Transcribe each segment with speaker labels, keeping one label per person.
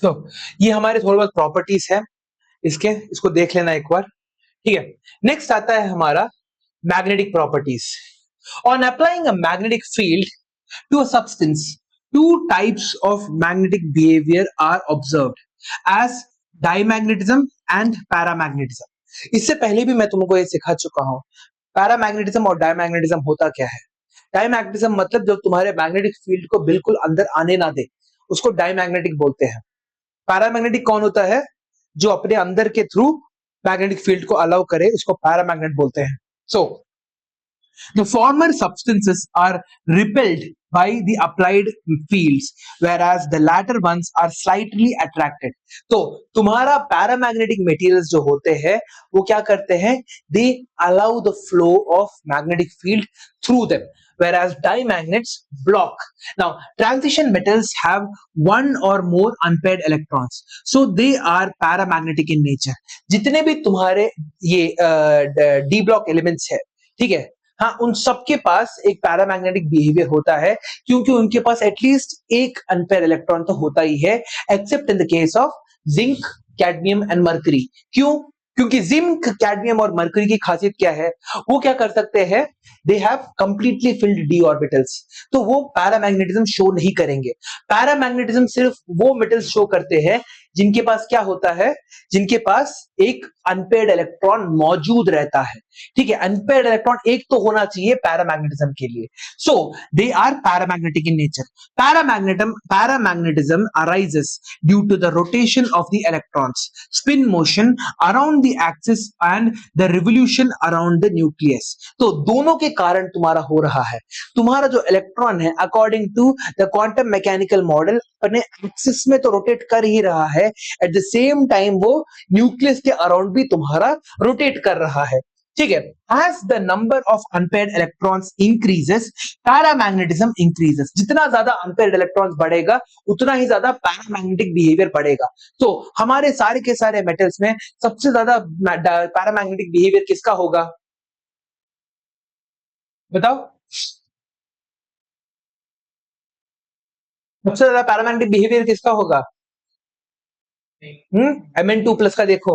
Speaker 1: तो ये हमारे थोड़े बहुत प्रॉपर्टीज है इसके, इसको देख लेना एक बार, ठीक है। नेक्स्ट आता है हमारा magnetic properties. On applying a magnetic field to a substance, two types of magnetic behavior are observed as diamagnetism and paramagnetism. इससे पहले भी मैं तुमको ये सिखा चुका हूं। पैरामैग्नेटिज्म और डायमैग्नेटिज्म होता क्या है। डायमैग्नेटिज्म मतलब जो तुम्हारे मैग्नेटिक फील्ड को बिल्कुल अंदर आने ना दे, उसको डायमैग्नेटिक बोलते हैं। पैरामैग्नेटिक कौन होता है, जो अपने अंदर के थ्रू मैग्नेटिक फील्ड को अलाउ करे, उसको पैरामैग्नेट बोलते हैं। सो the former substances are repelled by the applied fields, whereas the latter ones are slightly attracted. तो तुम्हारा पैरामैग्नेटिक मटेरियल्स जो होते हैं वो क्या करते हैं, they allow the flow of magnetic field through them, whereas dimagnets block. Now transition metals have one or more unpaired electrons, so they are paramagnetic in nature. जितने भी तुम्हारे ये डी ब्लॉक एलिमेंट्स है, ठीक है, हाँ, उन सबके पास एक पैरामैग्नेटिक बिहेवियर होता है, क्योंकि उनके पास एटलीस्ट एक अनपेयर इलेक्ट्रॉन तो होता ही है, accept in the case of zinc, cadmium and mercury. क्यों? क्योंकि जिंक, कैडमियम और मरकरी की खासियत क्या है, वो क्या कर सकते हैं, they have completely filled D orbitals, तो वो पैरामैग्नेटिज्म शो नहीं करेंगे। पैरामैग्नेटिज्म सिर्फ वो मेटल्स शो करते हैं जिनके पास क्या होता है, जिनके पास एक अनपेयर्ड इलेक्ट्रॉन मौजूद रहता है, ठीक है। अनपेयर्ड इलेक्ट्रॉन एक तो होना चाहिए पैरामैग्नेटिज्म के लिए। So they are paramagnetic in nature. Paramagnetism arises due to the rotation of the electrons, spin motion around the axis and the revolution around the nucleus. तो दोनों के कारण तुम्हारा हो रहा है, तुम्हारा जो इलेक्ट्रॉन है according to the quantum mechanical model अपने एक्सिस में तो रोटेट कर ही रहा है, एट द सेम टाइम वो न्यूक्लियस के अराउंड भी तुम्हारा रोटेट कर रहा है, ठीक है। As the number of unpaired electrons increases, paramagnetism increases. जितना ज्यादा unpaired electrons बढ़ेगा, उतना ही ज्यादा पैरामैग्नेटिक बिहेवियर बढ़ेगा। तो हमारे सारे के सारे मेटल्स में सबसे ज्यादा पैरामैग्नेटिक बिहेवियर किसका होगा, बताओ। सबसे ज्यादा पैरामैग्नेटिक बिहेवियर किसका होगा, Mn2 प्लस का। देखो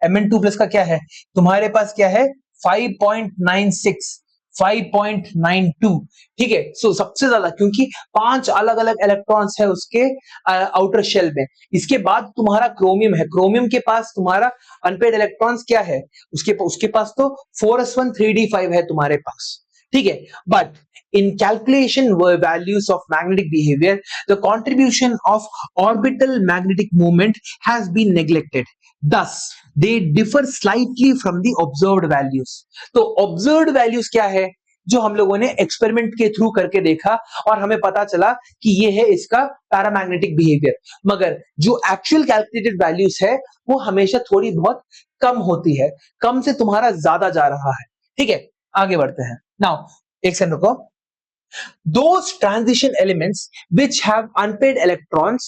Speaker 1: Mn2 प्लस का क्या है, तुम्हारे पास क्या है 5.96, 5.92, ठीक है। सो सबसे ज्यादा, क्योंकि 5 अलग अलग इलेक्ट्रॉन्स है उसके आउटर शेल में। इसके बाद तुम्हारा क्रोमियम है, क्रोमियम के पास तुम्हारा अनपेयर्ड इलेक्ट्रॉन्स क्या है, उसके पास तो 4s1 3d5 है तुम्हारे पास, ठीक है। But in calculation values of magnetic behavior, the contribution of orbital magnetic moment has been neglected. Thus, they differ slightly from the observed values. तो observed values क्या है, जो हम लोगों ने एक्सपेरिमेंट के थ्रू करके देखा और हमें पता चला कि ये है इसका पैरामैग्नेटिक बिहेवियर, मगर जो एक्चुअल कैलकुलेटेड वैल्यूज है वो हमेशा थोड़ी बहुत कम होती है, कम से तुम्हारा ज्यादा जा रहा है, ठीक है। आगे बढ़ते हैं। नाउ एक सेकंड रुको। Those transition elements which have unpaired electrons,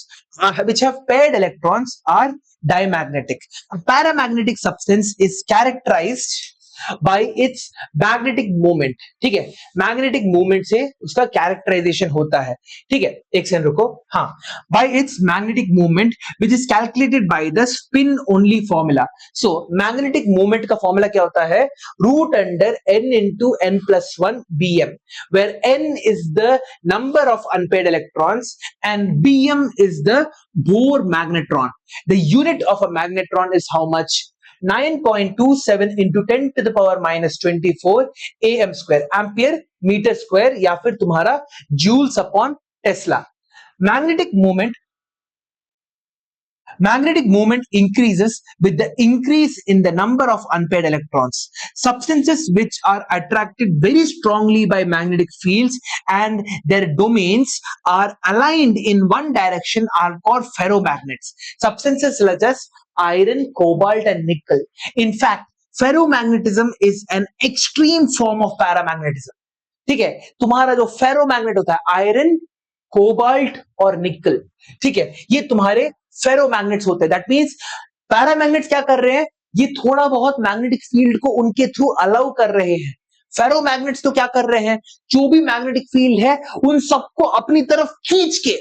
Speaker 1: which have paired electrons, are diamagnetic. A paramagnetic substance is characterized by its magnetic moment, ठीक है। मैग्नेटिक मूवमेंट से उसका कैरेक्टराइजेशन होता है, ठीक है। एक सेकंड रुको। हाँ, by its magnetic movement which is calculated by the spin only formula. So magnetic movement का फॉर्मूला क्या होता है, root under n into n plus 1 bm, where n is the number of unpaired electrons and bm is the Bohr magnetron. The unit of a magnetron is how much, 9.27 into 10 to the power minus 24 am square, ampere metre square, या फिर तुम्हारा joules upon tesla. Magnetic moment increases with the increase in the number of unpaired electrons. Substances which are attracted very strongly by magnetic fields and their domains are aligned in one direction are called ferromagnets. Substances such as iron, cobalt and nickel. In fact, ferromagnetism is an extreme form of paramagnetism. ठीक है, तुम्हारा जो ferromagnet होता है iron, cobalt और निकल, ठीक है, ये तुम्हारे फेरोमैग्नेट्स होते हैं। दैट मींस पैरामैग्नेट्स क्या कर रहे हैं, ये थोड़ा बहुत मैग्नेटिक फील्ड को उनके थ्रू अलाउ कर रहे हैं। फेरोमैग्नेट्स तो क्या कर रहे हैं, जो भी मैग्नेटिक फील्ड है उन सबको अपनी तरफ खींच के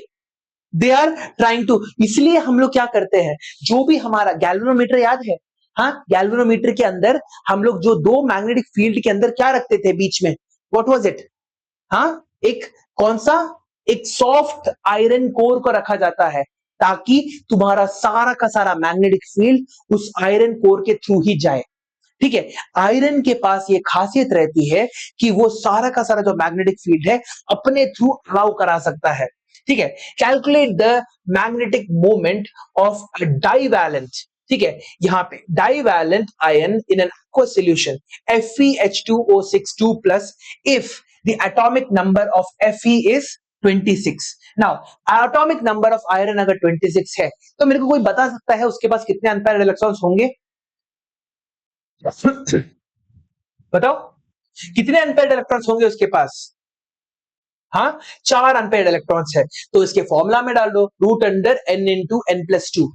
Speaker 1: दे आर ट्राइंग टू, इसलिए हम लोग क्या करते हैं, जो भी हमारा गैल्वेनोमीटर याद है, हाँ, गैल्वेनोमीटर के अंदर हम लोग जो दो मैग्नेटिक फील्ड के अंदर क्या रखते थे बीच में, व्हाट वाज इट, हाँ, एक कौन सा, एक सॉफ्ट आयरन कोर को रखा जाता है ताकि तुम्हारा सारा का सारा मैग्नेटिक फील्ड उस आयरन कोर के थ्रू ही जाए। ठीक है, आयरन के पास ये खासियत रहती है कि वो सारा का सारा जो मैग्नेटिक फील्ड है अपने थ्रू अलाउ करा सकता है। ठीक है, calculate the magnetic moment of a divalent, ठीक है, यहां पे divalent ion in an aqueous solution FeH2O6 2+ if the atomic number of Fe is 26। now atomic number of iron अगर 26 है तो मेरे को कोई बता सकता है उसके पास कितने अनपेयर्ड इलेक्ट्रॉन्स होंगे? बताओ कितने अनपेयर्ड इलेक्ट्रॉन्स होंगे उसके पास? हाँ, 4 अनपेयर्ड इलेक्ट्रॉन्स है, तो इसके फॉर्मूला में डाल दो root under n into n plus 2,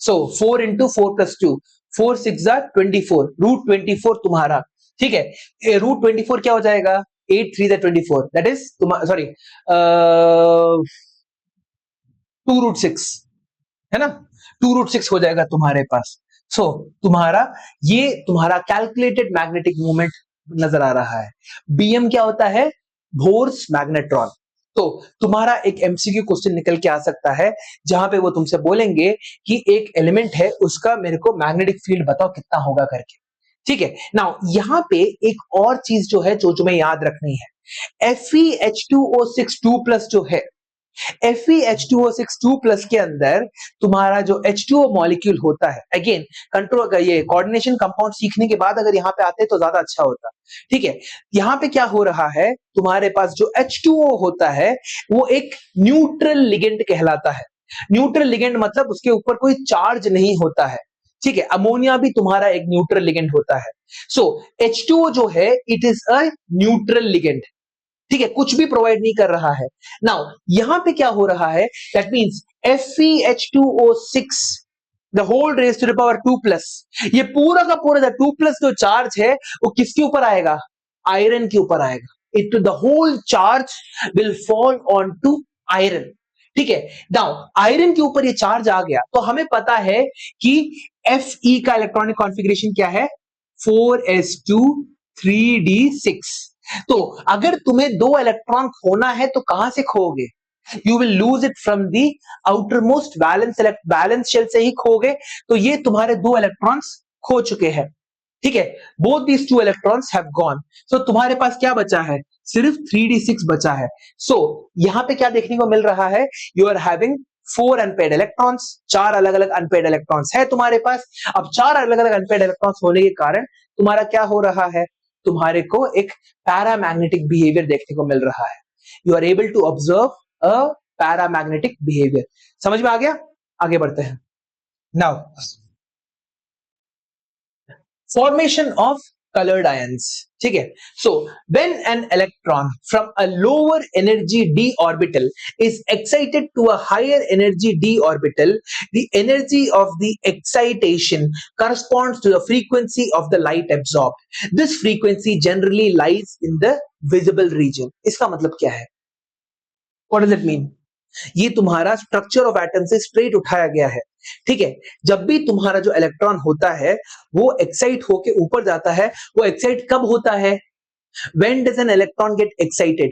Speaker 1: so 4 into 4 plus 2, 4 6 24, root 24 तुम्हारा, ठीक है, रूट 24 क्या हो जाएगा, 8 3 24, दैट इज सॉरी 2 रूट 6 है ना, 2 रूट 6 हो जाएगा तुम्हारे पास। सो तुम्हारा ये तुम्हारा कैलकुलेटेड मैग्नेटिक मूवमेंट नजर आ रहा है। बीएम क्या होता है, बोर्स मैग्नेट्रॉन। तो तुम्हारा एक एमसीक्यू क्वेश्चन निकल के आ सकता है जहां पे वो तुमसे बोलेंगे कि एक एलिमेंट है उसका मेरे को मैग्नेटिक फील्ड बताओ कितना होगा करके। ठीक है, नाउ यहां पे एक और चीज जो है जो तुम्हें याद रखनी है, FeH2O6 2+ जो है, FeH2O6 2+ के अंदर तुम्हारा जो H2O मॉलिक्यूल होता है, अगेन कंट्रोल ये कोऑर्डिनेशन कंपाउंड सीखने के बाद अगर यहां पे आते तो ज्यादा अच्छा होता। ठीक है, यहां पे क्या हो रहा है, तुम्हारे पास जो H2O होता है वो एक न्यूट्रल लिगेंड कहलाता है। न्यूट्रल लिगेंड मतलब उसके ऊपर कोई चार्ज नहीं होता है। ठीक है, अमोनिया भी तुम्हारा एक न्यूट्रल लिगेंड होता है। सो H2O जो है it is a neutral ligand. ठीक है, कुछ भी प्रोवाइड नहीं कर रहा है। नाउ यहां पे क्या हो रहा है, that means FeH2O6 the whole raise to the power 2+, ये पूरा का पूरा 2+ जो चार्ज है वो किसके ऊपर आएगा, आयरन के ऊपर आएगा। It the whole charge will fall on to iron. ठीक है, नाउ आयरन के ऊपर ये चार्ज आ गया तो हमें पता है कि Fe का इलेक्ट्रॉनिक कॉन्फ़िगरेशन क्या है, 4s2 3d6। तो अगर तुम्हें 2 इलेक्ट्रॉन खोना है तो कहां से खोगे, you will lose it from the outermost valence shell से ही खोगे। तो ये तुम्हारे 2 इलेक्ट्रॉन्स खो चुके हैं। ठीक है, both these 2 electrons have gone. So तुम्हारे पास क्या बचा है, सिर्फ 3d6 बचा है। सो यहां पे क्या देखने को मिल रहा है, you are having 4 unpaired electrons, 4 अलग अलग अनपेयर्ड इलेक्ट्रॉन्स है तुम्हारे पास। अब 4 अलग अलग अनपेयर्ड इलेक्ट्रॉन्स होने के कारण तुम्हारा क्या हो रहा है, तुम्हारे को एक पैरामैग्नेटिक बिहेवियर देखने को मिल रहा है। You are able to observe a paramagnetic behaviour. समझ में आ गया, आगे बढ़ते हैं। Now formation of colored ions, ठीक है, so when an electron from a lower energy d orbital is excited to a higher energy d orbital, the energy of the excitation corresponds to the frequency of the light absorbed. This frequency generally lies in the visible region. इसका मतलब क्या है, what does it mean? ये तुम्हारा structure of atom से straight उठाया गया है। ठीक है, जब भी तुम्हारा जो इलेक्ट्रॉन होता है वो एक्साइट होके ऊपर जाता है, वो एक्साइट कब होता है, when does an electron get excited,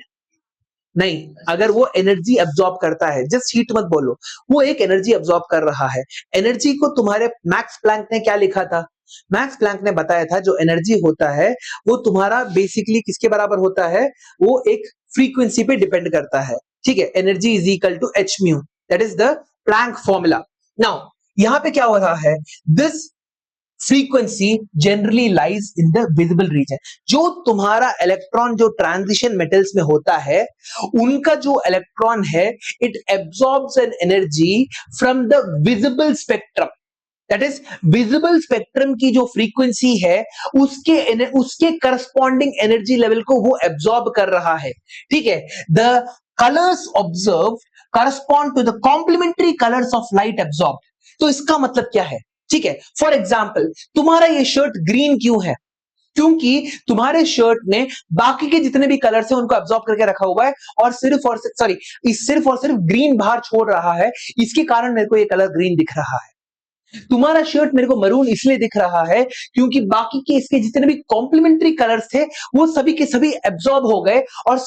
Speaker 1: नहीं, अगर वो एनर्जी अब्सॉर्ब करता है, जस्ट हीट मत बोलो, वो एक एनर्जी अब्सॉर्ब कर रहा है। एनर्जी को तुम्हारे मैक्स प्लैंक ने क्या लिखा था, मैक्स प्लैंक ने बताया था जो एनर्जी होता है वो तुम्हारा बेसिकली किसके बराबर होता है, वो एक फ्रीक्वेंसी पे डिपेंड करता है। ठीक है, energy is equal to h mu, that is the Planck formula. Now यहां पे क्या हो रहा है, this frequency generally lies in the visible region. जो तुम्हारा इलेक्ट्रॉन जो ट्रांजिशन मेटल्स में होता है उनका जो इलेक्ट्रॉन है it absorbs an energy from the visible spectrum, that is visible spectrum की जो फ्रीक्वेंसी है उसके करस्पॉन्डिंग एनर्जी लेवल को वो एब्सॉर्ब कर रहा है। ठीक है, the colours observe correspond to the complementary colours of light absorb. तो इसका मतलब क्या है, ठीक है, फॉर एग्जाम्पल तुम्हारा ये शर्ट ग्रीन क्यों है, क्योंकि तुम्हारे शर्ट ने बाकी के जितने भी कलर्स हैं उनको एब्जॉर्ब करके रखा हुआ है और सिर्फ और सिर्फ ग्रीन बाहर छोड़ रहा है। इसके कारण मेरे को ये कलर ग्रीन दिख रहा है। तुम्हारा शर्ट मेरे को मरून इसलिए दिख रहा है क्योंकि बाकी के इसके जितने भी कॉम्प्लीमेंट्री कलर्स थे वो सभी के सभी एब्जॉर्ब हो गए और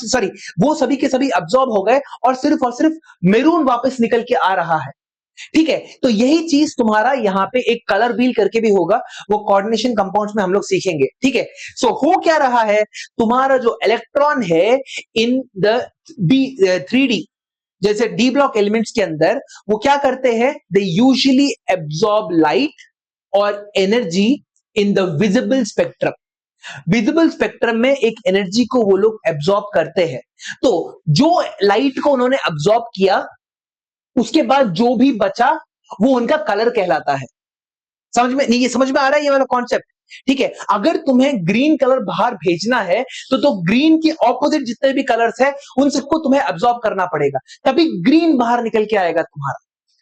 Speaker 1: वो सभी के सभी एब्जॉर्ब हो गए और सिर्फ मेरून वापस निकल के आ रहा है। ठीक है, तो यही चीज तुम्हारा यहाँ पे एक कलर व्हील करके भी होगा, वो कोऑर्डिनेशन कंपाउंड्स में हम लोग सीखेंगे। ठीक है, सो हो क्या रहा है, तुम्हारा जो इलेक्ट्रॉन है इन द डी 3D जैसे डी ब्लॉक एलिमेंट्स के अंदर वो क्या करते हैं, दे यूजुअली एब्जॉर्ब लाइट और energy in the visible spectrum. Visible spectrum में एक एनर्जी को वो लोग एब्जॉर्ब करते हैं। तो जो लाइट को उन्होंने एब्जॉर्ब किया उसके बाद जो भी बचा वो उनका कलर कहलाता है। समझ में नहीं, ये समझ में आ रहा है ये वाला कॉन्सेप्ट? ठीक है, अगर तुम्हें ग्रीन कलर बाहर भेजना है तो ग्रीन के ऑपोजिट जितने भी कलर्स हैं उन सबको तुम्हें एब्जॉर्ब करना पड़ेगा, तभी ग्रीन बाहर निकल के आएगा तुम्हारा।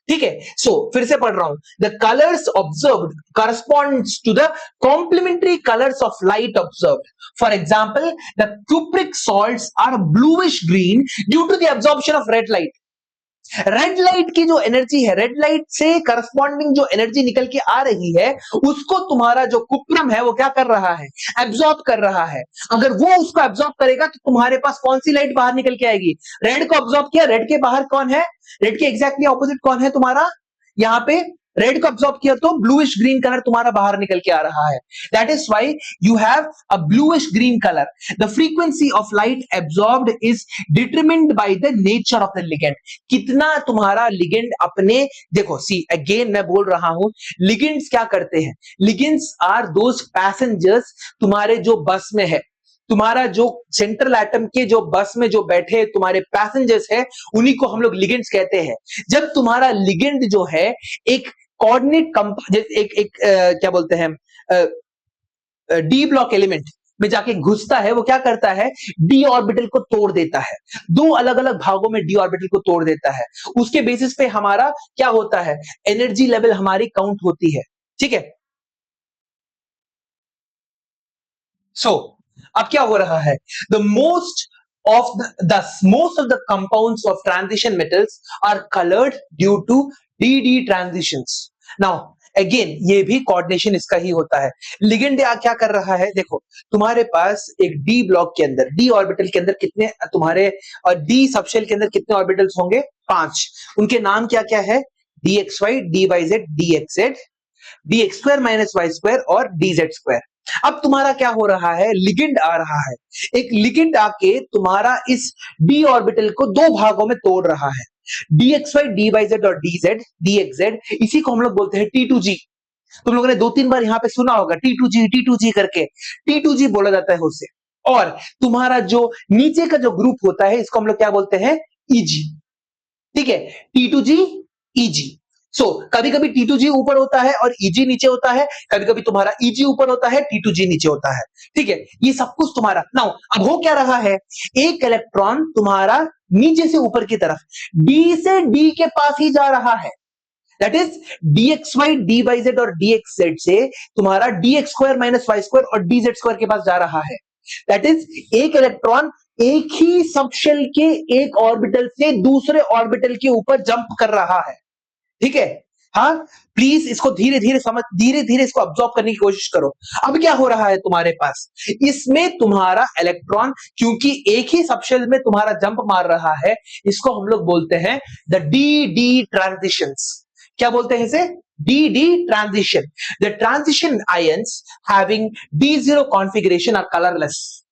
Speaker 1: ठीक है, सो फिर से पढ़ रहा हूं, the colours observed corresponds to the complementary colours of light observed. For example, the cupric salts are bluish green due to the absorption of red light. Red light की जो एनर्जी है, रेड लाइट से corresponding जो energy निकल के आ रही है उसको तुम्हारा जो कुप्रम है वो क्या कर रहा है, एब्जॉर्ब कर रहा है। अगर वो उसको एब्जॉर्ब करेगा तो तुम्हारे पास कौन सी लाइट बाहर निकल के आएगी, रेड को एब्जॉर्ब किया, रेड के बाहर कौन है, रेड के एग्जैक्टली ऑपोजिट कौन है तुम्हारा, यहां पे रेड को एब्जॉर्ब किया तो ब्लूइश ग्रीन कलर तुम्हारा बाहर निकल के आ रहा है। That is why you have a bluish green colour. The frequency of light absorbed is determined by the nature of the ligand. कितना तुम्हारा लिगेंड अपने, देखो सी अगेन मैं बोल रहा हूं, लिगेंड्स क्या करते हैं, लिगेंड्स आर दोज पैसेंजर्स तुम्हारे जो बस में है, तुम्हारा जो सेंट्रल एटम के जो बस में जो बैठे तुम्हारे पैसेंजर्स है उन्हीं को हम लोग लिगेंड्स कहते हैं। जब तुम्हारा लिगेंड जो है एक कोऑर्डिनेट क्या बोलते हैं डी ब्लॉक एलिमेंट में जाके घुसता है, वो क्या करता है, डी ऑर्बिटल को तोड़ देता है, दो अलग अलग भागों में डी ऑर्बिटल को तोड़ देता है। उसके बेसिस पे हमारा क्या होता है, एनर्जी लेवल हमारी काउंट होती है। ठीक है, सो अब क्या हो रहा है, the most of the compounds of transition metals are colored due to dd transitions. Now again ये भी कोऑर्डिनेशन इसका ही होता है। लिगेंड क्या कर रहा है, देखो तुम्हारे पास एक डी ब्लॉक के अंदर, डी ऑर्बिटल के अंदर कितने तुम्हारे, और डी सबशेल के अंदर कितने ऑर्बिटल्स होंगे, 5। उनके नाम क्या क्या है, dxy, dyz, dxz, dx square minus Y square और dz स्क्वायर। अब तुम्हारा क्या हो रहा है, लिगेंड आ रहा है, एक लिगेंड आके तुम्हारा इस डी ऑर्बिटल को दो भागों में तोड़ रहा है, dxy, dyz और dxz, इसी को हम लोग बोलते हैं T2G। तुम लोगों ने 2-3 बार यहां पे सुना होगा T2G करके, T2G बोला जाता है उसे। और तुम्हारा जो नीचे का जो ग्रुप होता है इसको हम लोग क्या बोलते हैं, EG। ठीक है, T2G EG। सो कभी कभी T2G ऊपर होता है और EG नीचे होता है, कभी कभी तुम्हारा EG ऊपर होता है, T2G नीचे होता है। ठीक है, ये सब कुछ तुम्हारा। नाउ अब हो क्या रहा है, एक इलेक्ट्रॉन तुम्हारा नीचे से ऊपर की तरफ D से D के पास ही जा रहा है, दैट इज dxy, dyz और dxz से तुम्हारा dx square minus Y square और dz स्क्वायर के पास जा रहा है। दैट इज एक इलेक्ट्रॉन एक ही सबशेल के एक ऑर्बिटल से दूसरे ऑर्बिटल के ऊपर जंप कर रहा है। ठीक है, हाँ प्लीज इसको धीरे धीरे इसको ऑब्जॉर्व करने की कोशिश करो। अब क्या हो रहा है तुम्हारे पास, इसमें तुम्हारा इलेक्ट्रॉन क्योंकि एक ही सबशेल में तुम्हारा जंप मार रहा है, इसको हम लोग बोलते हैं द डी ट्रांजिशंस। क्या बोलते हैं इसे, D transition. The transition ions having D0 configuration are colourless.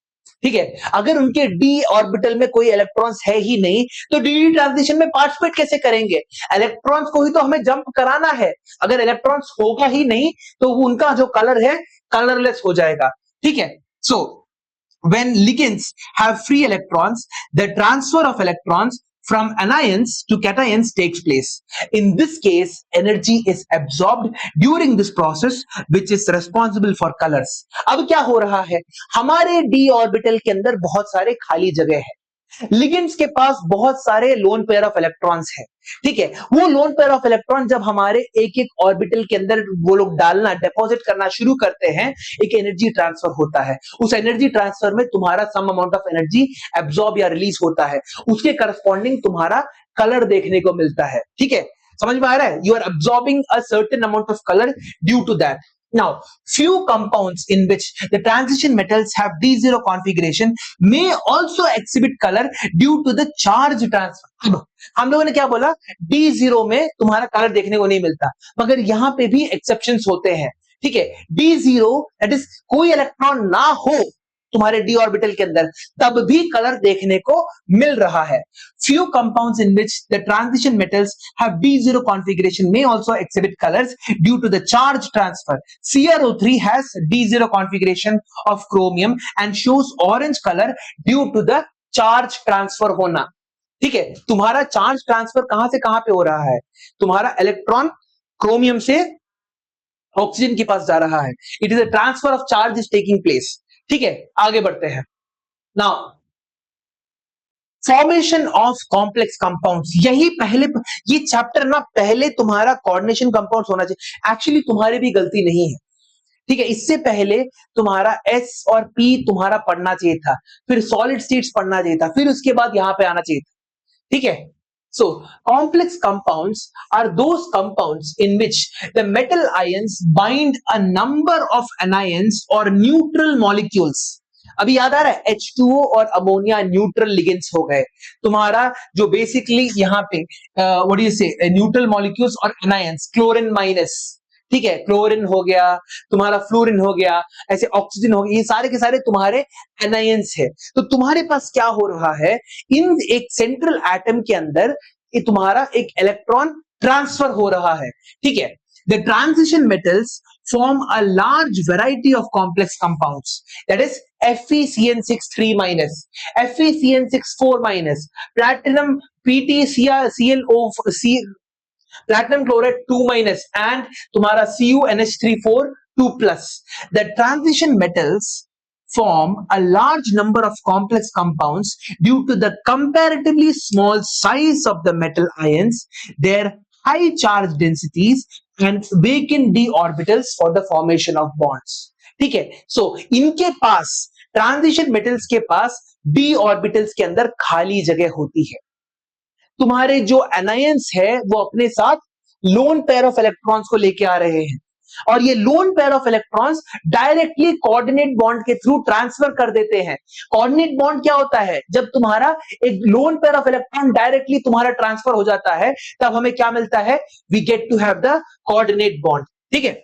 Speaker 1: ठीक है, अगर उनके डी ऑर्बिटल में कोई इलेक्ट्रॉन्स है ही नहीं तो डी ट्रांजिशन में पार्टिसिपेट कैसे करेंगे, इलेक्ट्रॉन्स को ही तो हमें जंप कराना है, अगर इलेक्ट्रॉन्स होगा ही नहीं तो उनका जो कलर है कलरलेस हो जाएगा। ठीक है, सो when ligands have free electrons, the transfer of electrons from anions to cations takes place. In this case, energy is absorbed during this process, which is responsible for colors. अब क्या हो रहा है, हमारे d ऑर्बिटल के अंदर बहुत सारे खाली जगह है, लिगेंड्स के पास बहुत सारे लोन पेयर ऑफ इलेक्ट्रॉन्स है, ठीक है। वो लोन पेयर ऑफ इलेक्ट्रॉन जब हमारे एक एक ऑर्बिटल के अंदर वो लोग डालना डिपॉजिट करना शुरू करते हैं, एक एनर्जी ट्रांसफर होता है। उस एनर्जी ट्रांसफर में तुम्हारा some amount of energy absorb या रिलीज होता है, उसके करस्पॉन्डिंग तुम्हारा कलर देखने को मिलता है, ठीक है। समझ में आ रहा है? You are absorbing a certain amount of colour due to that. Now, few compounds in which the transition metals have D0 configuration may also exhibit color due to the charge transfer. अब हम लोगों ने क्या बोला? D0 में तुम्हारा colour देखने को नहीं मिलता, मगर यहां पे भी एक्सेप्शंस होते हैं, ठीक है। D0 दैट इज कोई इलेक्ट्रॉन ना हो तुम्हारे d ऑर्बिटल के अंदर, तब भी कलर देखने को मिल रहा है। Few compounds in which the transition metals have D0 configuration may also exhibit colors due to the charge transfer. CrO3 has D0 configuration of chromium and shows orange color due to the charge transfer होना, ठीक है। तुम्हारा charge transfer कहां से कहां पे हो रहा है? तुम्हारा इलेक्ट्रॉन क्रोमियम से ऑक्सीजन के पास जा रहा है। It is a transfer of charge is taking place, ठीक है। आगे बढ़ते हैं। Now formation of complex compounds, यही पहले ये चैप्टर ना पहले तुम्हारा कोऑर्डिनेशन कंपाउंड्स होना चाहिए। एक्चुअली तुम्हारी भी गलती नहीं है, ठीक है। इससे पहले तुम्हारा एस और पी तुम्हारा पढ़ना चाहिए था, फिर सॉलिड स्टेट्स पढ़ना चाहिए था, फिर उसके बाद यहां पे आना चाहिए था, ठीक है। So, complex compounds are those compounds in which the metal ions bind a number of anions or neutral molecules. अभी याद आ रहा है H2O और अमोनिया न्यूट्रल लिगेंड्स हो गए तुम्हारा, जो बेसिकली यहाँ पे व्हाट डू यू से न्यूट्रल मॉलिक्यूल्स और एनायंस, क्लोरीन माइनस, ठीक है। क्लोरीन हो गया तुम्हारा, फ्लोरीन हो गया, ऐसे ऑक्सीजन हो गया, ये सारे के सारे तुम्हारे एनायंस है। तो तुम्हारे पास क्या हो रहा है, इन एक सेंट्रल एटम के अंदर ये तुम्हारा एक इलेक्ट्रॉन ट्रांसफर हो रहा है, ठीक है। The transition metals form a large variety of complex compounds, that is FeCN6 3-, FeCN6 4-, platinum PtClO, platinum chloride 2-, and तुम्हारा CuNH3 4 2+. The transition metals form a large number of complex compounds due to the comparatively small size of the metal ions, their high charge densities and vacant d orbitals for the formation of bonds, ठीक है। सो इनके पास transition metals के पास d orbitals के अंदर खाली जगह होती है। तुम्हारे जो एनायंस है वो अपने साथ लोन पेयर ऑफ इलेक्ट्रॉन्स को लेके आ रहे हैं, और ये loan pair of electrons directly coordinate bond के थ्रू ट्रांसफर कर देते हैं। कोऑर्डिनेट बॉन्ड क्या होता है? जब तुम्हारा एक lone pair of electron directly तुम्हारा ट्रांसफर हो जाता है, तब हमें क्या मिलता है? We get to have the coordinate bond, ठीक है।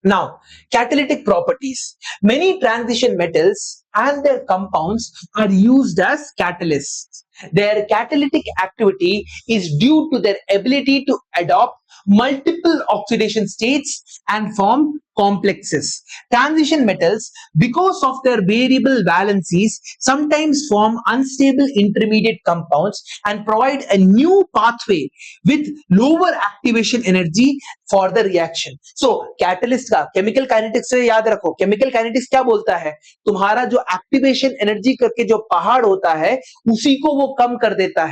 Speaker 1: Now, catalytic properties. Many transition metals and their compounds are used as catalysts. Their catalytic activity is due to their ability to adopt multiple oxidation states and form complexes. Transition metals, because of their variable valencies, sometimes form unstable intermediate compounds and provide a new pathway with lower activation energy for the reaction. So, catalyst का chemical kinetics से याद रखो, chemical kinetics क्या बोलता है? तुम्हारा जो activation energy करके जो पहाड़ होता है, उसी को वो कम कर देता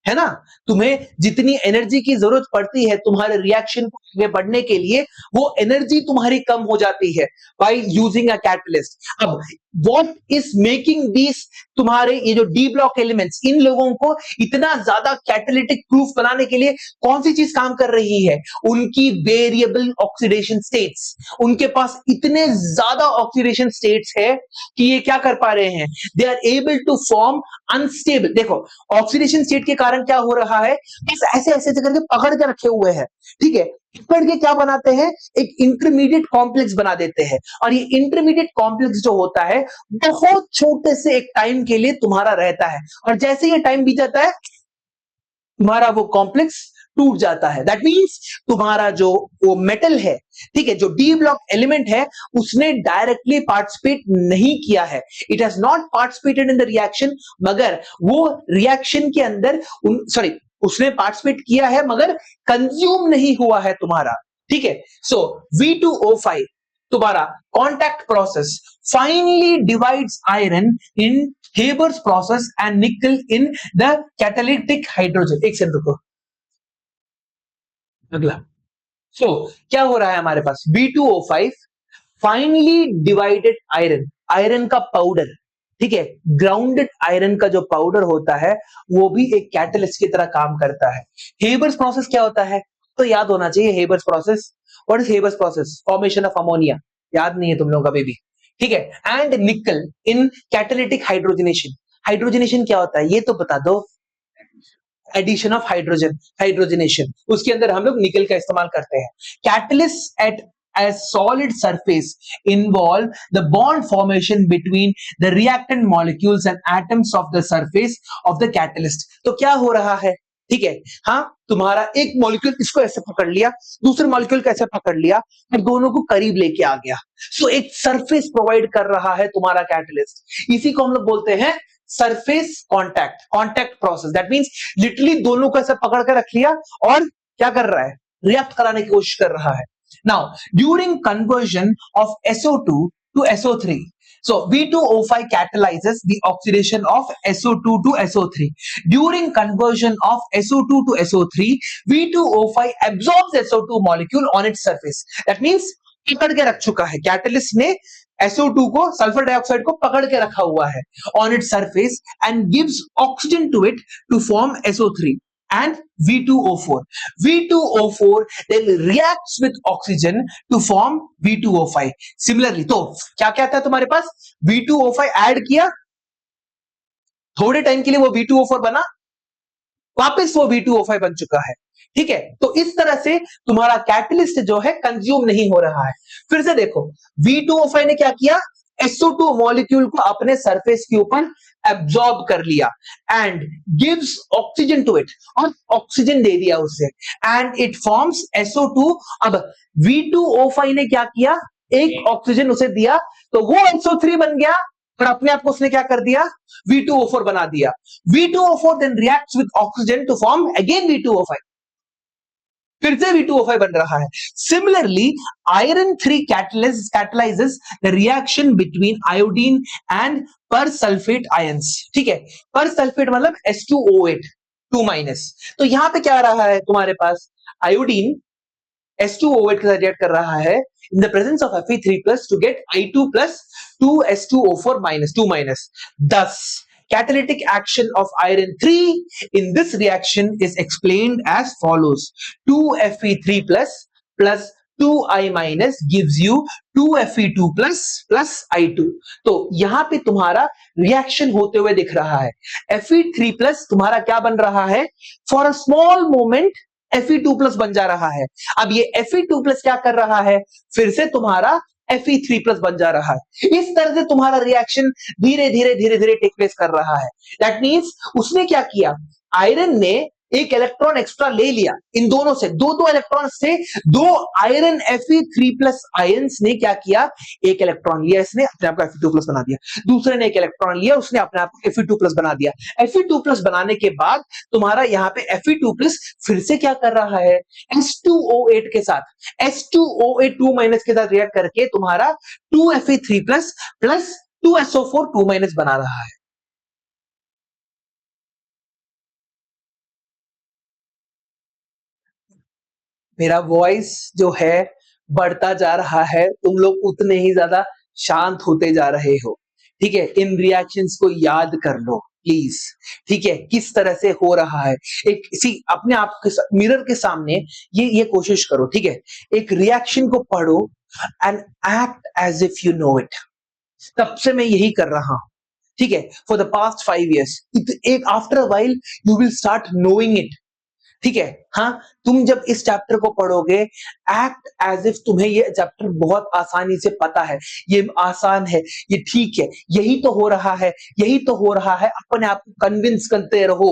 Speaker 1: है ना। तुम्हें जितनी एनर्जी की जरूरत पड़ती है तुम्हारे रिएक्शन को आगे बढ़ने के लिए, वो एनर्जी तुम्हारी कम हो जाती है बाय यूजिंग अ कैटलिस्ट। अब व्हाट इज मेकिंग दिस, तुम्हारे ये जो डी ब्लॉक एलिमेंट्स, इन लोगों को इतना ज्यादा कैटालिटिक प्रूफ बनाने के लिए कौन सी चीज काम कर रही है? उनकी वेरिएबल ऑक्सीडेशन स्टेट्स। उनके पास इतने ज्यादा ऑक्सीडेशन स्टेट्स है कि ये क्या कर पा रहे हैं? They are able to form unstable. देखो ऑक्सीडेशन स्टेट के कारण क्या हो रहा है, बस ऐसे ऐसे करके पकड़ के रखे हुए हैं, ठीक है। पकड़ के क्या बनाते हैं? एक इंटरमीडिएट कॉम्प्लेक्स बना देते हैं, और ये इंटरमीडिएट कॉम्प्लेक्स जो होता है बहुत छोटे से एक टाइम के लिए तुम्हारा रहता है, और जैसे ये टाइम बीत जाता है तुम्हारा वो कॉम्प्लेक्स टूट जाता है। दैट मींस तुम्हारा जो वो मेटल है, ठीक है, जो डी ब्लॉक एलिमेंट है, उसने डायरेक्टली पार्टिसिपेट नहीं किया है, it has not participated in the reaction, मगर वो रिएक्शन के अंदर उसने पार्टिसिपेट किया है मगर कंज्यूम नहीं हुआ है तुम्हारा, ठीक है। सो V2O5 तुम्हारा contact process finally divides iron in Haber's process and निकल इन द कैटालिटिक हाइड्रोजन। एक सेकंड रुको, अगला। सो क्या हो रहा है हमारे पास, B2O5 finally divided iron, iron का पाउडर, ठीक है, ग्राउंडेड आयरन का जो पाउडर होता है वो भी एक कैटलिस्ट की तरह काम करता है। हेबर्स प्रोसेस क्या होता है, तो याद होना चाहिए Haber's process. What is Haber's process? Formation of ammonia, याद नहीं है तुम लोगों का बेबी, ठीक है। एंड निकल इन कैटालिटिक हाइड्रोजनेशन, हाइड्रोजनेशन क्या होता है ये तो बता दो। एडिशन ऑफ हाइड्रोजन, हाइड्रोजनेशन, उसके अंदर हम लोग निकल का इस्तेमाल करते हैं। Catalyst at a solid surface involve the bond formation between the reactant molecules and atoms of the surface of the catalyst। तो क्या हो रहा है, ठीक है, हाँ, तुम्हारा एक मॉलिक्यूल इसको ऐसे पकड़ लिया, दूसरे मॉलिक्यूल को ऐसे पकड़ लिया और दोनों को करीब लेके आ गया। सो एक सरफेस प्रोवाइड कर रहा है तुम्हारा कैटलिस्ट, इसी को हम लोग बोलते हैं surface contact, contact process. That means literally दोनों को ऐसे पकड़ के रख लिया और क्या कर रहा है, रिएक्ट कराने की कोशिश कर रहा है। Now during conversion of SO2 to SO3, so B2O5 catalyzes the oxidation of SO2 to SO3. During conversion of SO2 to SO3, B2O5 absorbs SO2 molecule on its surface. That means पकड़ के रख चुका है catalyst ने SO2 को, sulphur dioxide को पकड़ के रखा हुआ है on its surface and gives oxygen to it to form SO3 and V2O4. V2O4 then reacts with oxygen to form V2O5. Similarly, तो क्या कहता है तुम्हारे पास, V2O5 ऐड किया, थोड़े टाइम के लिए वो V2O4 बना, वापस वो V2O5 बन चुका है, ठीक है। तो इस तरह से तुम्हारा कैटलिस्ट जो है कंज्यूम नहीं हो रहा है। फिर से देखो, V2O5 ने क्या किया, SO2 मॉलिक्यूल को अपने सरफेस के ऊपर एब्जॉर्ब कर लिया and gives oxygen to it, और ऑक्सीजन दे दिया उसे एंड इट फॉर्म्स SO2। अब V2O5 ने क्या किया, एक ऑक्सीजन उसे दिया तो वो SO3 बन गया और अपने आप को उसने क्या कर दिया, V2O4 बना दिया। V2O4 then reacts with oxygen to form again V2O5, फिर से V2O5 बन रहा है। Similarly, iron 3 catalyzes the reaction between iodine and परसल्फेट ions, ठीक है, परसल्फेट मतलब H2O8 2-। तो यहां पे क्या रहा है तुम्हारे पास, आयोडीन H2O8 के साथ रिएक्ट कर रहा है in the presence of Fe3+ to get I2 plus 2H2O4 minus 2-। Thus, catalytic action of iron 3 in this reaction is explained as follows: 2Fe3 plus 2I minus gives you 2Fe2 plus I2। तो यहां पे तुम्हारा reaction होते हुए दिख रहा है। Fe3 plus तुम्हारा क्या बन रहा है, for a small moment Fe2+ बन जा रहा है। अब ये Fe2+ क्या कर रहा है, फिर से तुम्हारा Fe3+ बन जा रहा है। इस तरह से तुम्हारा रिएक्शन धीरे धीरे धीरे धीरे टेक प्लेस कर रहा है। दैट मींस उसने क्या किया, आयरन ने एक इलेक्ट्रॉन एक्स्ट्रा ले लिया, इन दोनों से दो दो इलेक्ट्रॉन से, दो आयरन Fe3+ आयंस ने क्या किया, एक इलेक्ट्रॉन लिया इसने, अपने आप को Fe2+ बना दिया, दूसरे ने एक इलेक्ट्रॉन लिया, उसने अपने आप को Fe2+ बना दिया। Fe2+ बनाने के बाद तुम्हारा यहाँ पे Fe2+ फिर से क्या कर रहा है, H2O8 के साथ, H2O8 2- के साथ रिएक्ट करके तुम्हारा 2Fe3+ प्लस 2SO4 2- बना रहा है। मेरा वॉइस जो है बढ़ता जा रहा है, तुम लोग उतने ही ज्यादा शांत होते जा रहे हो, ठीक है। इन रिएक्शंस को याद कर लो प्लीज, ठीक है, किस तरह से हो रहा है। एक इसी अपने आप के मिरर के सामने ये कोशिश करो, ठीक है, एक रिएक्शन को पढ़ो and act as if you know it. तब से मैं यही कर रहा हूं, ठीक है, फॉर द पास्ट 5 years। एक after a while you will start knowing it, ठीक है। हाँ, तुम जब इस चैप्टर को पढ़ोगे, एक्ट एज इफ तुम्हें ये चैप्टर बहुत आसानी से पता है, ये आसान है, ये ठीक है, यही तो हो रहा है, यही तो हो रहा है, अपने आप को कन्विंस करते रहो,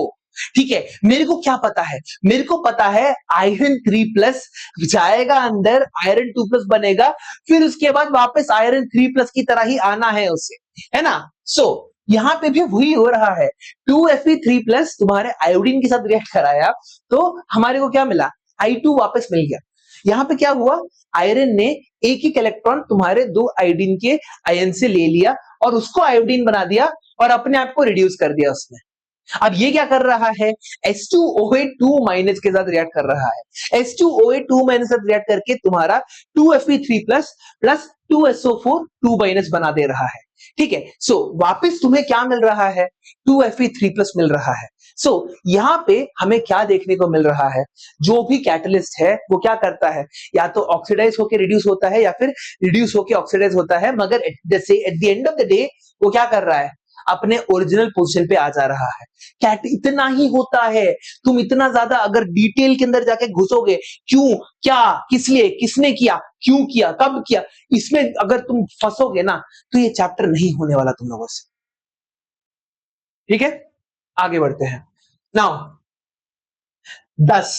Speaker 1: ठीक है। मेरे को क्या पता है, मेरे को पता है आयरन 3+ जाएगा अंदर, आयरन 2+ बनेगा, फिर उसके बाद वापस आयरन 3+ की तरह ही आना है उसे, है ना। सो यहां पे भी वही हो रहा है, 2Fe3+ तुम्हारे आयोडीन के साथ रिएक्ट कराया तो हमारे को क्या मिला, I2 वापस मिल गया। यहां पे क्या हुआ, आयरन ने एक ही इलेक्ट्रॉन तुम्हारे दो आयोडीन के आयन से ले लिया और उसको आयोडीन बना दिया और अपने आप को रिड्यूस कर दिया उसने। अब ये क्या कर रहा है, H2OH2 माइनस के साथ रिएक्ट कर रहा है। H2OH2 माइनस के साथ रिएक्ट करके तुम्हारा 2Fe3 plus plus 2SO4 2 minus बना दे रहा है। ठीक है, सो वापस तुम्हें क्या मिल रहा है, 2Fe3 प्लस मिल रहा है। सो यहां पे हमें क्या देखने को मिल रहा है, जो भी कैटलिस्ट है वो क्या करता है, या तो ऑक्सीडाइज होकर रिड्यूस होता है या फिर रिड्यूस होकर ऑक्सीडाइज होता है, मगर at the end of the day वो क्या कर रहा है, अपने ओरिजिनल पोजीशन पे आ जा रहा है। कैट इतना ही होता है। तुम इतना ज्यादा अगर डिटेल के अंदर जाके घुसोगे, क्यों, क्या, किस लिए, किसने किया, क्यों किया, कब किया, इसमें अगर तुम फंसोगे ना तो ये चैप्टर नहीं होने वाला तुम लोगों से। ठीक है, आगे बढ़ते हैं। Now 10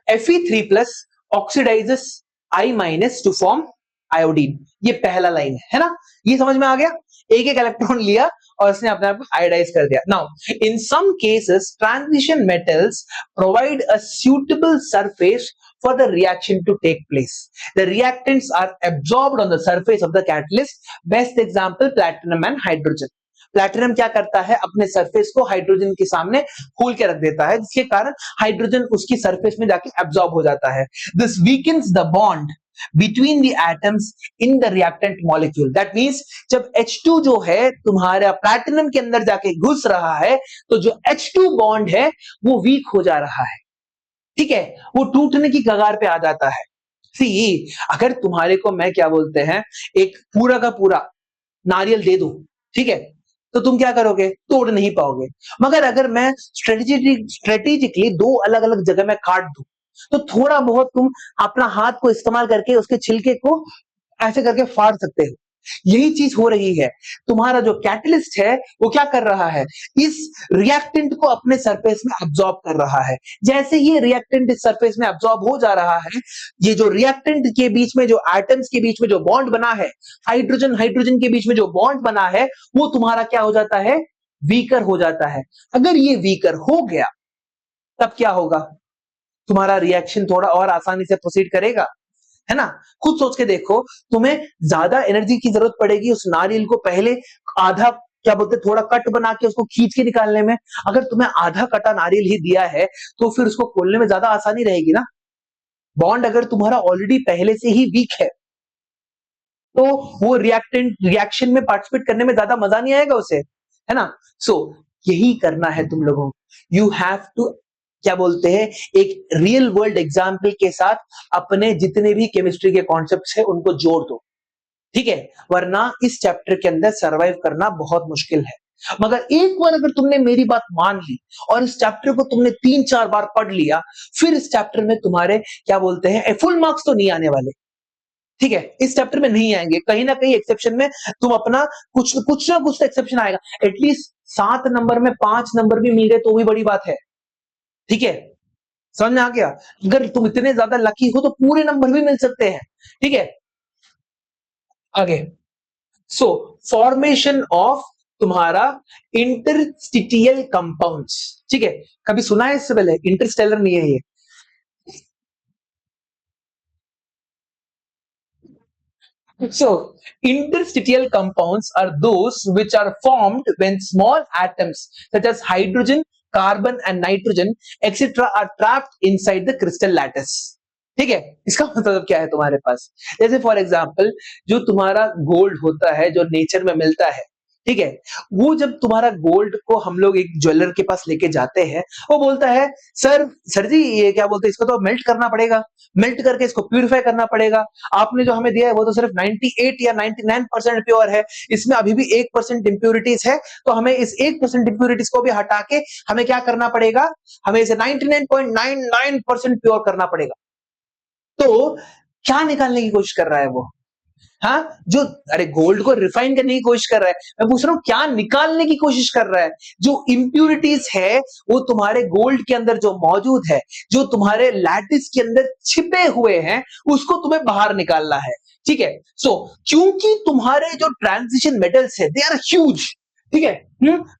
Speaker 1: Fe3 plus oxidises I minus two form iodine. ये पहला लाइन है ना, ये समझ में आ गया। एक एक इलेक्ट्रॉन लिया और उसने अपने आप को आयोडाइज कर दिया। Now in some cases transition metals provide a suitable surface for the reaction to take place. The reactants are absorbed on the surface of the catalyst. Best example platinum and hydrogen. Platinum क्या करता है, अपने surface को hydrogen के सामने खोल के रख देता है, जिसके कारण हाइड्रोजन उसकी सरफेस में जाके एब्जॉर्ब हो जाता है। This weakens the bond between the atoms in the reactant molecule. That means जब H2 जो है तुम्हारा प्लैटिनम के अंदर जाके घुस रहा है तो जो H2 बॉन्ड है वो वीक हो जा रहा है। ठीक है, वो टूटने की कगार पे आ जाता है। सी, अगर तुम्हारे को मैं क्या बोलते हैं, एक पूरा का पूरा नारियल दे दूं, ठीक है, तो तुम क्या करोगे, तोड़ नहीं पाओगे। मगर अगर मैं स्ट्रेटेजिकली दो अलग अलग जगह में काट दूं तो थोड़ा बहुत तुम अपना हाथ को इस्तेमाल करके उसके छिलके को ऐसे करके फाड़ सकते हो। यही चीज हो रही है। तुम्हारा जो कैटलिस्ट है वो क्या कर रहा है, इस रिएक्टेंट को अपने सरफेस में अब्सॉर्ब कर रहा है। जैसे ये रिएक्टेंट इस सरफेस में अब्सॉर्ब हो जा रहा है, ये जो रिएक्टेंट के बीच में जो एटम्स के बीच में जो बॉन्ड बना है, हाइड्रोजन हाइड्रोजन के बीच में जो बॉन्ड बना है, वो तुम्हारा क्या हो जाता है, वीकर हो जाता है। अगर ये वीकर हो गया तब क्या होगा, तुम्हारा रिएक्शन थोड़ा और आसानी से प्रोसीड करेगा, है ना। खुद सोच के देखो, तुम्हें ज्यादा एनर्जी की जरूरत पड़ेगी उस नारियल को पहले आधा क्या बोलते थोड़ा कट बना के उसको खींच के निकालने में। अगर तुम्हें आधा कटा नारियल ही दिया है तो फिर उसको खोलने में ज्यादा आसानी रहेगी ना। बॉन्ड अगर तुम्हारा ऑलरेडी पहले से ही वीक है तो वो रिएक्शन में पार्टिसिपेट करने में ज्यादा मजा नहीं आएगा उसे, है ना। सो यही करना है तुम लोगों को। यू हैव टू क्या बोलते हैं, एक रियल वर्ल्ड एग्जाम्पल के साथ अपने जितने भी केमिस्ट्री के कॉन्सेप्ट्स है उनको जोड़ दो, ठीक है, वरना इस चैप्टर के अंदर सरवाइव करना बहुत मुश्किल है। मगर एक बार अगर तुमने मेरी बात मान ली और इस चैप्टर को तुमने 3-4 बार पढ़ लिया, फिर इस चैप्टर में तुम्हारे क्या बोलते हैं फुल मार्क्स तो नहीं आने वाले, ठीक है, इस चैप्टर में नहीं आएंगे। कहीं ना कहीं एक्सेप्शन में तुम अपना कुछ ना कुछ तो एक्सेप्शन आएगा। एटलीस्ट 7 नंबर में 5 नंबर भी मिल गए तो भी बड़ी बात है, ठीक है, समझ में आ गया। अगर तुम इतने ज्यादा लकी हो तो पूरे नंबर भी मिल सकते हैं, ठीक है। आगे, सो फॉर्मेशन ऑफ तुम्हारा इंटरस्टिटियल कंपाउंड्स, ठीक है, कभी सुना है इससे पहले, इंटरस्टेलर नहीं है ये। So, interstitial compounds are those which are formed when small atoms such as hydrogen, carbon and nitrogen etc. are trapped inside the crystal lattice. ठीक है, इसका मतलब क्या है तुम्हारे पास, जैसे फॉर एग्जाम्पल जो तुम्हारा गोल्ड होता है जो नेचर में मिलता है, ठीक है, वो जब तुम्हारा गोल्ड को हम लोग एक ज्वेलर के पास लेके जाते हैं, वो बोलता है सर जी ये क्या बोलते हैं, इसको तो मेल्ट करना पड़ेगा, मेल्ट करके इसको प्यूरिफाई करना पड़ेगा। आपने जो हमें दिया है वो तो सिर्फ 98 या 99% प्योर है, इसमें अभी भी 1% इंप्योरिटीज है, तो हमें इस 1% इंप्योरिटीज को भी हटा के हमें क्या करना पड़ेगा, हमें इसे 99.99% प्योर करना पड़ेगा। तो क्या निकालने की कोशिश कर रहा है वो, हाँ, जो अरे गोल्ड को रिफाइन करने की कोशिश कर रहा है, मैं पूछ रहा हूं क्या निकालने की कोशिश कर रहा है। जो इंप्यूरिटीज है वो तुम्हारे गोल्ड के अंदर जो मौजूद है, जो तुम्हारे लैटिस के अंदर छिपे हुए हैं, उसको तुम्हें बाहर निकालना है, ठीक है। सो क्योंकि तुम्हारे जो ट्रांजिशन मेटल्स है दे आर ह्यूज, ठीक है,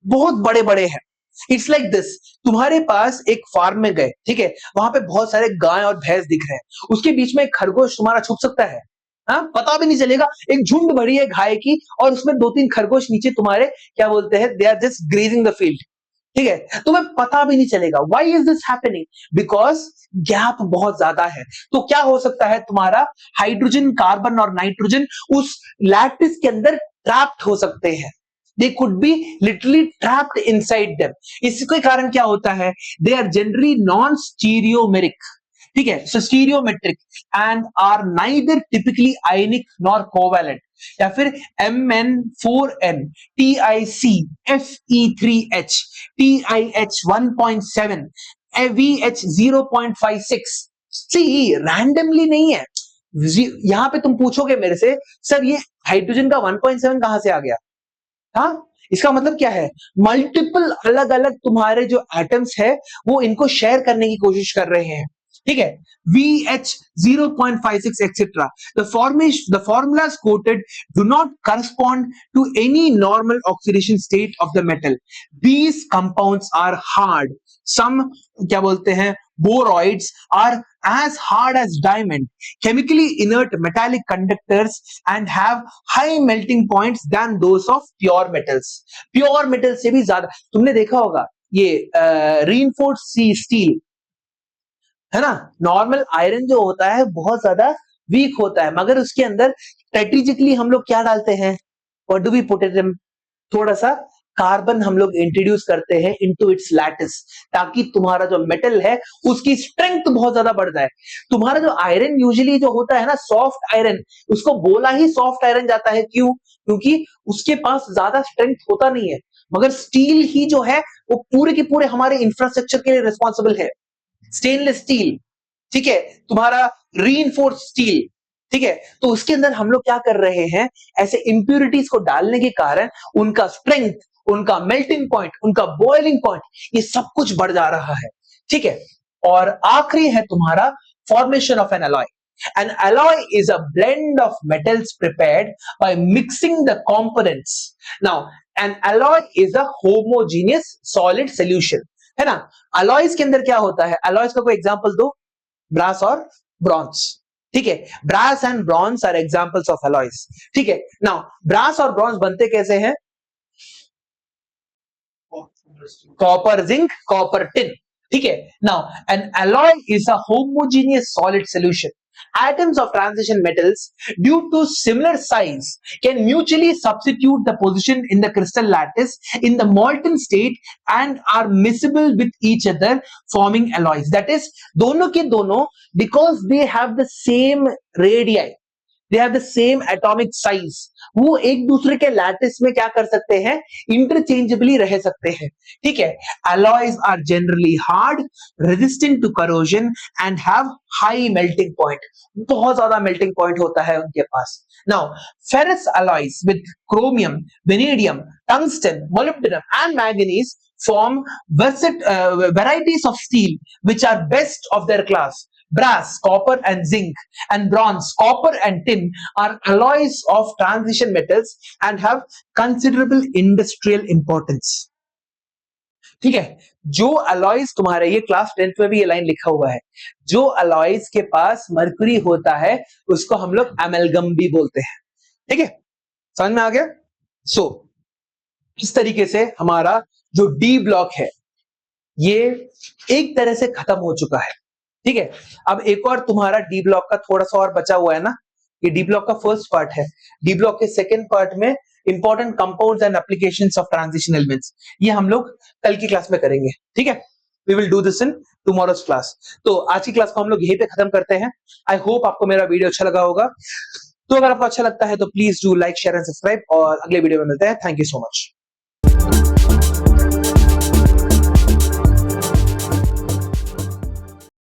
Speaker 1: बहुत बड़े बड़े हैं, इट्स लाइक दिस, तुम्हारे पास एक फार्म में गए, ठीक है, वहां पे बहुत सारे गाय और भैंस दिख रहे हैं, उसके बीच में एक खरगोश तुम्हारा छुप सकता है? हाँ, पता भी नहीं चलेगा, एक झुंड भरी है गाय की और उसमें 2-3 खरगोश नीचे तुम्हारे क्या बोलते हैं, they are just grazing the field, ठीक है, तुम्हें पता भी नहीं चलेगा। Why is this happening? Because gap बहुत ज्यादा है। तो क्या हो सकता है, तुम्हारा हाइड्रोजन, कार्बन और नाइट्रोजन उस लैटिस के अंदर ट्रैप्ड हो सकते हैं। They could be literally trapped inside them. इसके कारण क्या होता है, they are generally non stoichiometric, ठीक है, so stoichiometric and are neither typically ionic nor covalent, या फिर Mn4n, TiC, Fe3H, TiH 1.7, VH 0.56। सी रैंडमली नहीं है। यहां पे तुम पूछोगे मेरे से, सर ये हाइड्रोजन का 1.7 कहां से आ गया? हाँ, इसका मतलब क्या है, मल्टीपल अलग अलग तुम्हारे जो एटम्स है वो इनको शेयर करने की कोशिश कर रहे हैं, ठीक है। VH 0.56 etc. The formulas quoted do not correspond to any normal oxidation state of the metal. These compounds are hard. Some क्या बोलते हैं, boroids are as hard as diamond, chemically inert metallic conductors and have high melting points than those of pure metals. Pure metals से भी ज्यादा, तुमने देखा होगा ये reinforced steel है ना, नॉर्मल आयरन जो होता है बहुत ज्यादा वीक होता है, मगर उसके अंदर स्ट्रेटेजिकली हम लोग क्या डालते हैं, what do we put it in, थोड़ा सा कार्बन हम लोग इंट्रोड्यूस करते हैं इनटू इट्स लैटिस, ताकि तुम्हारा जो मेटल है उसकी स्ट्रेंथ बहुत ज्यादा बढ़ जाए। तुम्हारा जो आयरन यूजुअली जो होता है ना, सॉफ्ट आयरन, उसको बोला ही सॉफ्ट आयरन जाता है, क्यों? क्योंकि उसके पास ज्यादा स्ट्रेंथ होता नहीं है, मगर स्टील ही जो है वो पूरे के पूरे हमारे इंफ्रास्ट्रक्चर के लिए रिस्पॉन्सिबल है। स्टेनलेस स्टील, ठीक है, तुम्हारा रीइंफोर्स्ड स्टील, ठीक है, तो उसके अंदर हम लोग क्या कर रहे हैं, ऐसे इंप्यूरिटीज को डालने के कारण उनका स्ट्रेंथ, उनका मेल्टिंग पॉइंट, उनका बॉइलिंग पॉइंट, ये सब कुछ बढ़ जा रहा है, ठीक है। और आखिरी है तुम्हारा formation of N alloy. An alloy is a blend of metals prepared by mixing the components. Now, an alloy is a homogeneous solid solution. है ना, अलॉयज के अंदर क्या होता है, अलॉयज का कोई एग्जांपल दो, ब्रास और ब्रॉन्ज, ठीक है, brass and bronze are examples of alloys, ठीक है। नाउ ब्रास और ब्रॉन्ज बनते कैसे हैं, कॉपर जिंक, कॉपर टिन, ठीक है। Now N alloy is a homogeneous solid solution. Atoms of transition metals, due to similar size, can mutually substitute the position in the crystal lattice in the molten state and are miscible with each other, forming alloys. That is, दोनों के दोनों, because they have the same radii, they have the same atomic size, वो एक दूसरे के lattice में क्या कर सकते हैं, इंटरचेंजेबली रह सकते हैं, ठीक है। alloys are generally hard, resistant to corrosion and have high melting point, बहुत ज्यादा melting point होता है उनके पास। now ferrous alloys with chromium, vanadium, tungsten, molybdenum and manganese form varieties of steel which are best of their class. Brass, copper and zinc, and bronze, copper and tin are alloys of transition metals and have considerable industrial importance. ठीक है, जो alloys तुम्हारे, ये class 10th में भी ये line लिखा हुआ है, जो अलॉयज के पास मरकरी होता है उसको हम लोग एमलगम भी बोलते हैं, ठीक है, समझ में आ गया। सो इस तरीके से हमारा जो डी ब्लॉक है ये एक तरह से खत्म हो चुका है, ठीक है। अब एक और तुम्हारा डी ब्लॉक का थोड़ा सा और बचा हुआ है ना, ये डी ब्लॉक का फर्स्ट पार्ट है। डी ब्लॉक के सेकंड पार्ट में important compounds and applications of transition elements, ये हम लोग कल की क्लास में करेंगे, ठीक है। We will do this in tomorrow's class. तो आज की क्लास को हम लोग यहीं पे खत्म करते हैं। आई होप आपको मेरा वीडियो अच्छा लगा होगा। तो अगर आपको अच्छा लगता है तो please do like, share and subscribe, और अगले वीडियो में मिलते हैं। Thank you so much.